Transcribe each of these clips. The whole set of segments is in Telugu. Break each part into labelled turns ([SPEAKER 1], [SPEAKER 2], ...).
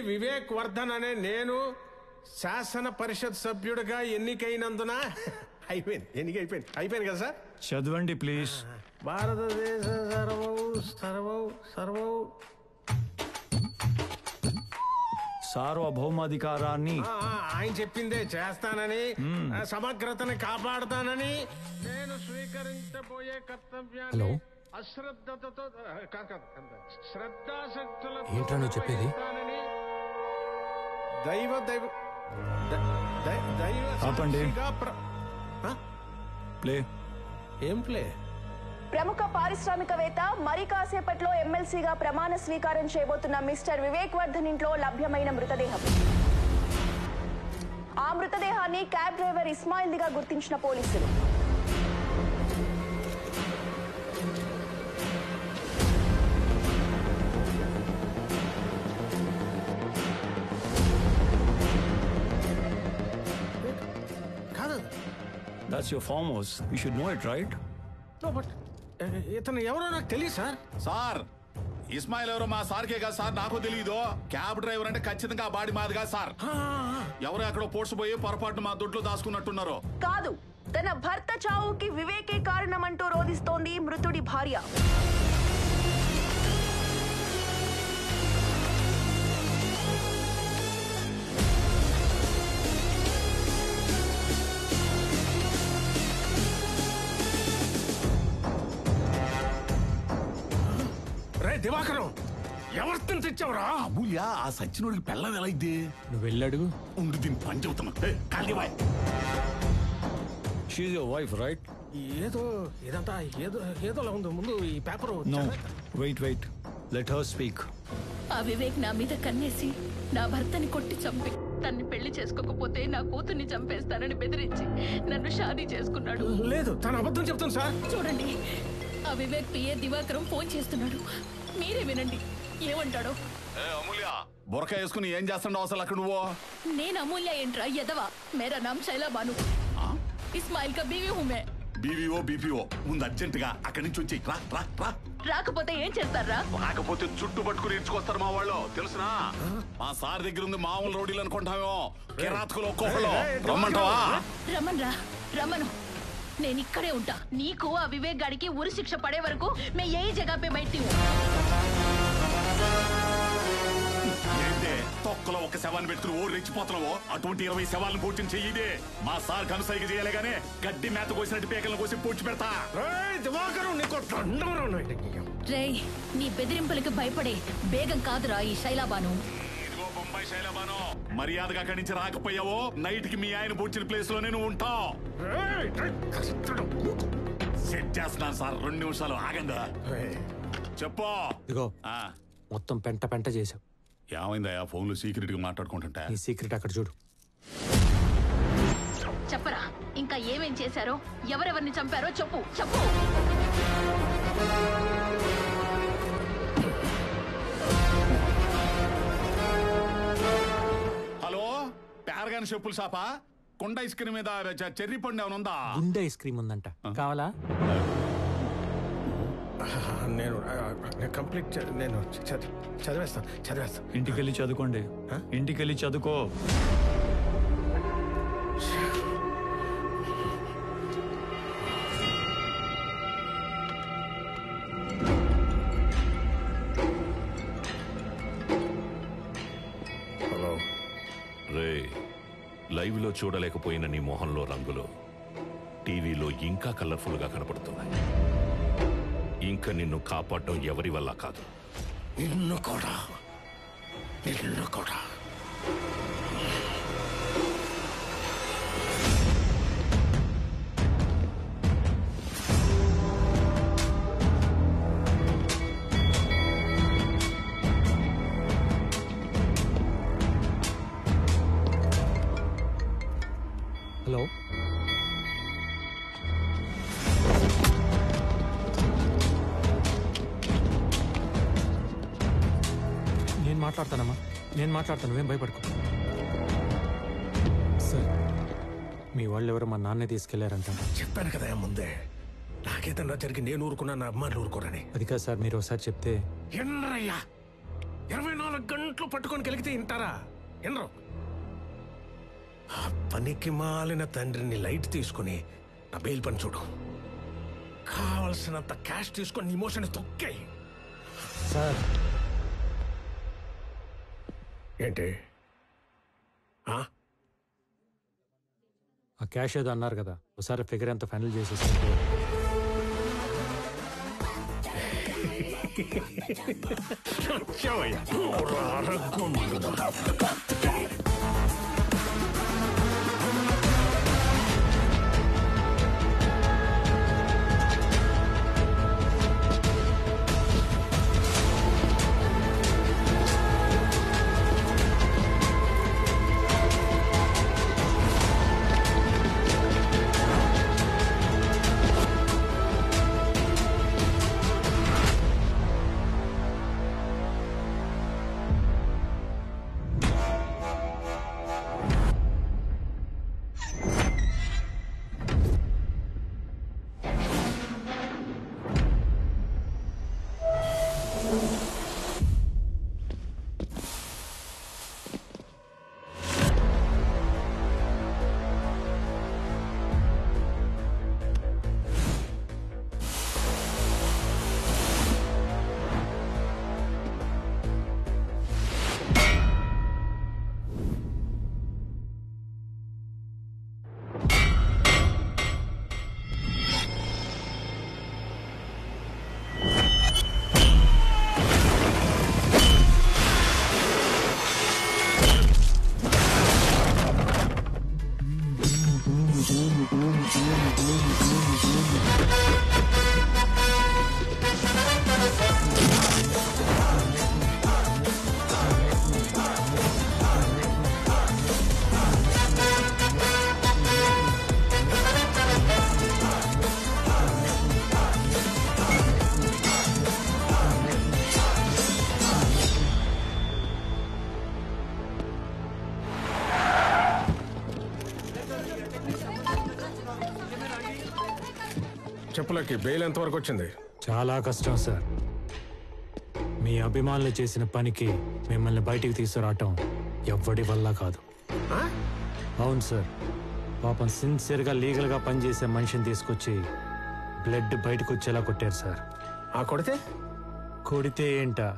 [SPEAKER 1] వివేక్ వర్ధన్ అనే నేను శాసన పరిషత్ సభ్యుడిగా ఎన్నికైనందున అయిపోయింది కదా సార్.
[SPEAKER 2] చదవండి ప్లీజ్.
[SPEAKER 1] భారతదేశ సర్వౌ
[SPEAKER 2] సార్వభౌమాధికారాన్ని
[SPEAKER 1] ఆయన చెప్పిందే చేస్తానని, సమగ్రతని కాపాడుతానని, నేను స్వీకరించబోయే కర్తవ్యాన్ని అశ్రద్ధతో శ్రద్ధాశక్తులతో
[SPEAKER 3] చెప్పేది
[SPEAKER 2] ఆపండి. ప్లే.
[SPEAKER 1] ఏం ప్లే?
[SPEAKER 4] ప్రముఖ పారిశ్రామికవేత్త మరి కాసేపట్లో ఎమ్మెల్సీగా ప్రమాణ స్వీకారం చేయబోతున్న మిస్టర్ వివేక్ వర్ధన్ ఇంట్లో లభ్యమైన మృతదేహం. ఆ మృతదేహాన్ని క్యాబ్ డ్రైవర్ ఇస్మాయిల్దిగా గుర్తించిన పోలీసులు.
[SPEAKER 2] That's your farm house. You should know it, right?
[SPEAKER 1] No, but ఇతను ఎవరో నాకు తెలియదు సార్.
[SPEAKER 5] సార్ ఇస్మాయిల్ ఎవరో మా సార్కే కాదు సార్, నాకు తెలియదు. క్యాబ్ డ్రైవర్ అంటే ఖచ్చితంగా ఆ బాడీ మాది కాదు సార్. ఎవరో ఎక్కడో పోడ్చిపోయి పొరపాటున మా దొడ్లో దాచుకున్నట్టున్నారు.
[SPEAKER 4] కాదు, తన భర్త చావుకి వివేకే కారణమంటూ రోధిస్తోంది మృతుడి భార్య.
[SPEAKER 1] దివాకరం, ఎవరితో తెచ్చావురా?
[SPEAKER 5] అమూల్య ఆ సచ్చినోడికి పెళ్ళం ఎలా ఇద్ది?
[SPEAKER 3] నువ్వు వెళ్ళడుగు.
[SPEAKER 5] ఉండి దీన్ని పని చెబుతున్నా.
[SPEAKER 2] She's your wife, right?
[SPEAKER 1] ఇదంతా ఏదోలా ఉంది. ముందు ఈ paper.
[SPEAKER 2] No, wait. Let her speak.
[SPEAKER 6] ఆ వివేక్ నా మీద కన్నేసి నా భర్తని కొట్టి చంపి తన్ని పెళ్లి చేసుకోకపోతే నా కూతుర్ని చంపేస్తానని బెదిరించి నన్ను షాదీ చేసుకున్నాడు.
[SPEAKER 1] లేదు, తను అబద్ధం చెప్తాను సార్.
[SPEAKER 6] చూడండి, ఆ వివేక్ పిఏ దివాకరం ఫోన్ చేస్తున్నాడు. మీరే వినండి ఏమంటాడో.
[SPEAKER 5] అమూల్య, బొరక వేసుకుని ఏం చేస్తున్నావు అసలు అక్కడ నువ్వు?
[SPEAKER 6] నేను అమూల్య ఏంట్రా ఎదవా? మేరా నామ్ శైలా బాను, ఇస్మాయిల్ కా బీవీ హూ మే.
[SPEAKER 5] బీపీఓ ముందు అర్జెంట్ గా అక్కడి నుంచి వచ్చి రా.
[SPEAKER 6] రాకపోతే ఏం చేస్తారా?
[SPEAKER 5] రాకపోతే చుట్టు పట్టుకుని ఇడ్చుకొస్తారు మా వాళ్ళు, తెలుసునా? మా సార్ దగ్గర ఉంది మామూలు రోడీలు అనుకుంటామేమో, కిరాతకులు ఒక్కొక్కళ్ళు. రమ్మంటావా?
[SPEAKER 6] రమ్మను, నేను ఇక్కడే ఉంటా. నీకు ఆ వివేక్ గాడికి ఉరి శిక్ష పడే వరకు మే ఏ జగ పే బైఠీ హూ.
[SPEAKER 5] ఏంటే తొక్కలో ఒక శవాన్ని పెట్టుకుని ఓ రెచ్చిపోతున్నావో? అటువంటి 20 శవాలను పూడ్చిన చెయ్యిదే. మా సార్ కనుసైగ చేయలే గానే గడ్డి మేత కోసినట్టు పేకలను కోసి పూడ్చి పెడతా.
[SPEAKER 6] రేయ్, నీ బెదిరింపులకు భయపడే బేగం కాదురా ఈ శైలాబాను.
[SPEAKER 5] బొంబాయి శైలబాను, మర్యాదగా అక్కడి నుంచి రాకపోయావో నైట్ కి మీ ఆయన పూడ్చిన ప్లేస్ లోనే నువ్వు ఉంటావు. సెట్ చేస్తున్నాను సార్, 2 నిమిషాలు ఆగందా. చెప్పు.
[SPEAKER 3] ఇదిగో మొత్తం పెంట చేసావు.
[SPEAKER 5] ఏమైందయ్యా? ఫోన్ లో సీక్రెట్ గా మాట్లాడుకుంటుంటా.
[SPEAKER 3] నీ సీక్రెట్ అక్కడ చూడు.
[SPEAKER 6] చెప్పరా, ఇంకా ఏమేం చేశారో, ఎవరెవరిని చంపారో చెప్పు.
[SPEAKER 5] హలో, ప్యారగాన్ చెప్పుల షాపా? కొండ ఐస్ క్రీమ్ మీద చెర్రీ పండు ఏమైనా ఉందా?
[SPEAKER 3] గుండె ఐస్ క్రీమ్ ఉందంట, కావాలా?
[SPEAKER 1] నేను కంప్లీట్ నేను చదివేస్తాను.
[SPEAKER 2] ఇంటికెళ్ళి చదువుకోండి. ఇంటికెళ్ళి చదువుకో.
[SPEAKER 1] హలో
[SPEAKER 7] రే, లైవ్ లో చూడలేకపోయిన నీ మొహంలో రంగులు టీవీలో ఇంకా కలర్ఫుల్ గా కనపడుతున్నాయి. ఇంకా నిన్ను కాపాడడం ఎవరి వల్ల కాదు.
[SPEAKER 1] నిన్ను కూడా
[SPEAKER 3] హలో, నేను మాట్లాడతాను, ఏం భయపడుకో. సార్, మీ వాళ్ళు ఎవరో మా నాన్నే తీసుకెళ్లారంట.
[SPEAKER 1] చెప్పాను కదా ముందే, నాకేదన్నా జరిగి నేను ఊరుకున్నా, నా అమ్మాయిలు ఊరుకోరని.
[SPEAKER 3] అది కాదు సార్, మీరు ఒకసారి చెప్తే.
[SPEAKER 1] ఎన్నరయ్యా, 24 గంటలు పట్టుకొని కలిగితే వింటారా? వినరు. ఆ పనికి మాలిన తండ్రిని లైట్ తీసుకుని నా బెయిల్ పని చూడు. కావలసినంత క్యాష్ తీసుకొని ఇమోషన్ తొక్కాయి.
[SPEAKER 3] సార్
[SPEAKER 1] ఏంటి?
[SPEAKER 3] ఆ క్యాష్ ఏదో అన్నారు కదా, ఒకసారి ఫిగర్ ఎంత ఫైనల్ చేసేసి.
[SPEAKER 1] చెప్పులకి బెయిల్ ఎంతవరకు వచ్చింది?
[SPEAKER 3] చాలా కష్టం సార్. మీ అభిమానులు చేసిన పనికి మిమ్మల్ని బయటికి తీసుకురావటం ఎవ్వడి వల్ల కాదు. అవును సార్, పాపం సిన్సియర్గా లీగల్గా పనిచేసే మనిషిని తీసుకొచ్చి బ్లడ్ బయటకు వచ్చేలా కొట్టారు సార్.
[SPEAKER 1] ఆ కొడితే?
[SPEAKER 3] కొడితే ఏంటా,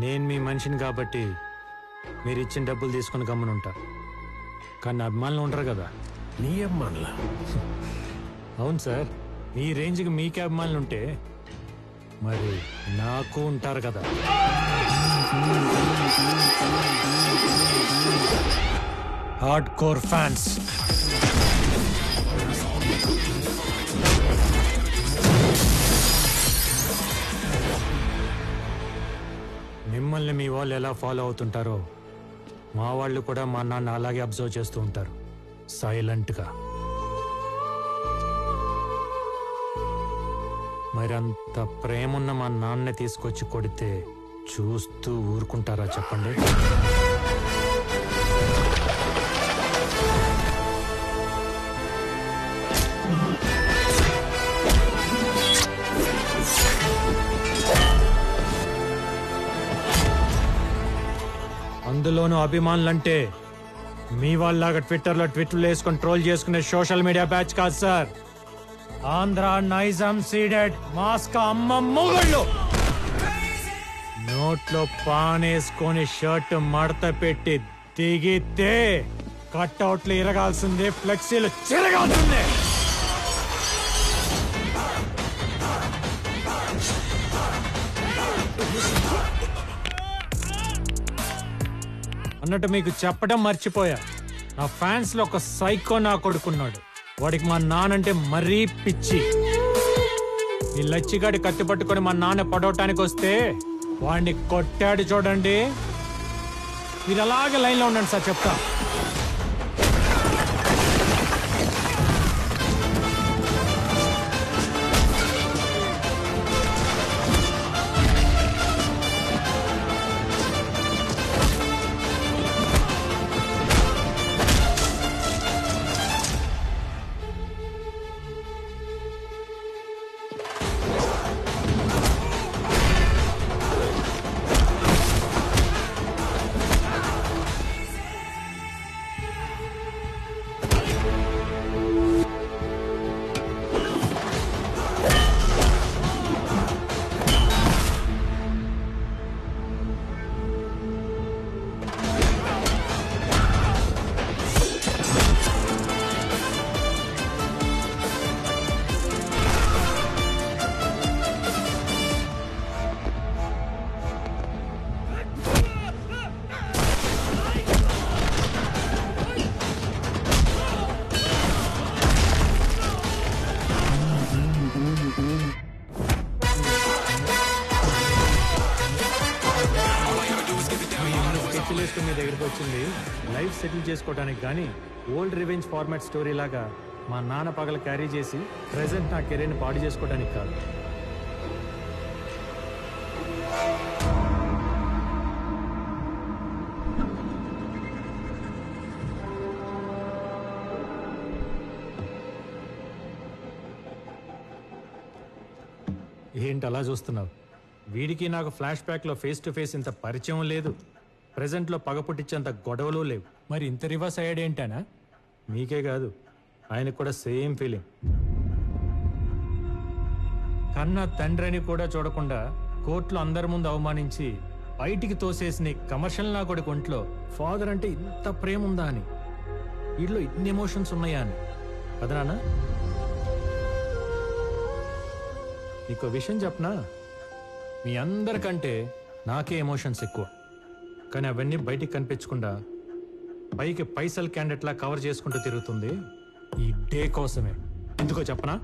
[SPEAKER 3] నేను మీ మనిషిని కాబట్టి మీరు ఇచ్చిన డబ్బులు తీసుకుని గమ్మునుంటా. కానీ అభిమానులు ఉండరు కదా.
[SPEAKER 1] నీ అభిమానులా?
[SPEAKER 3] అవును సార్, మీ రేంజ్కి మీకే అభిమానులు ఉంటే మరి నాకు ఉంటారు కదా. Hard core fans. మిమ్మల్ని మీ వాళ్ళు ఎలా ఫాలో అవుతుంటారో మా వాళ్ళు కూడా మా నాన్న అలాగే అబ్జర్వ్ చేస్తూ ఉంటారు, సైలెంట్గా. మరంత ప్రేమున్న మా నాన్నే తీసుకొచ్చి కొడితే చూస్తూ ఊరుకుంటారా చెప్పండి? అందులోనూ అభిమానులంటే మీ వాళ్ళలాగా ట్విట్టర్లో ట్విట్లు వేసుకొని ట్రోల్ చేసుకునే సోషల్ మీడియా బ్యాచ్ కాదు సార్. ఆంధ్ర నైజాం సీడెడ్ మాస్కా అమ్మ మొగుళ్ళు. నోట్లో పానేసుకొని షర్ట్ మడత పెట్టి దిగితే కట్అవుట్లు ఇరగాల్సిందే, ఫ్లెక్సీలు చిరగాల్సిందే. అన్నట్టు మీకు చెప్పడం మర్చిపోయా, నా ఫ్యాన్స్ లో ఒక సైకో నా కొడుకున్నాడు. వాడికి మా నానంటే మరీ పిచ్చి. ఈ లచ్చిగాడి కత్తి పట్టుకొని మా నాన్న పడవటానికి వస్తే వాడిని కొట్టాడు చూడండి. మీరు అలాగే లైన్లో ఉండండి సార్, చెప్తా. జస్ట్ మీ దగ్గరికి వచ్చింది లైఫ్ సెటిల్ చేసుకోవడానికి కానీ ఓల్డ్ రివెంజ్ ఫార్మాట్ స్టోరీ లాగా మా నాన్న పగల క్యారీ చేసి ప్రెసెంట్ నా కెరీర్ని పాడు చేసుకోవడానికి కాదు. ఏంటి అలా చూస్తున్నావు? వీడికి నాకు ఫ్లాష్ బ్యాక్లో ఫేస్ టు ఫేస్ ఇంత పరిచయం లేదు, ప్రెజెంట్లో పగ పుట్టించేంత గొడవలు లేవు. మరి ఇంత రివర్స్ అయ్యాడు ఏంటనా? మీకే కాదు ఆయనకు కూడా సేమ్ ఫీలింగ్. కన్నా తండ్రిని కూడా చూడకుండా కోర్టులో అందరి ముందు అవమానించి బయటికి తోసేసిన కమర్షియల్ నా కొడుకు ఒంట్లో ఫాదర్ అంటే ఇంత ప్రేమ ఉందా అని, వీటిలో ఇన్ని ఎమోషన్స్ ఉన్నాయా అని. కదనా? నీకు విషయం చెప్పనా, మీ అందరికంటే నాకే ఎమోషన్స్ ఎక్కువ. కానీ అవన్నీ బయటికి కనిపించకుండా పైకి పైసల్ క్యాండిడేట్లా కవర్ చేసుకుంటూ తిరుగుతుంది ఈ డే కోసమే. ఎందుకో చెప్పనా?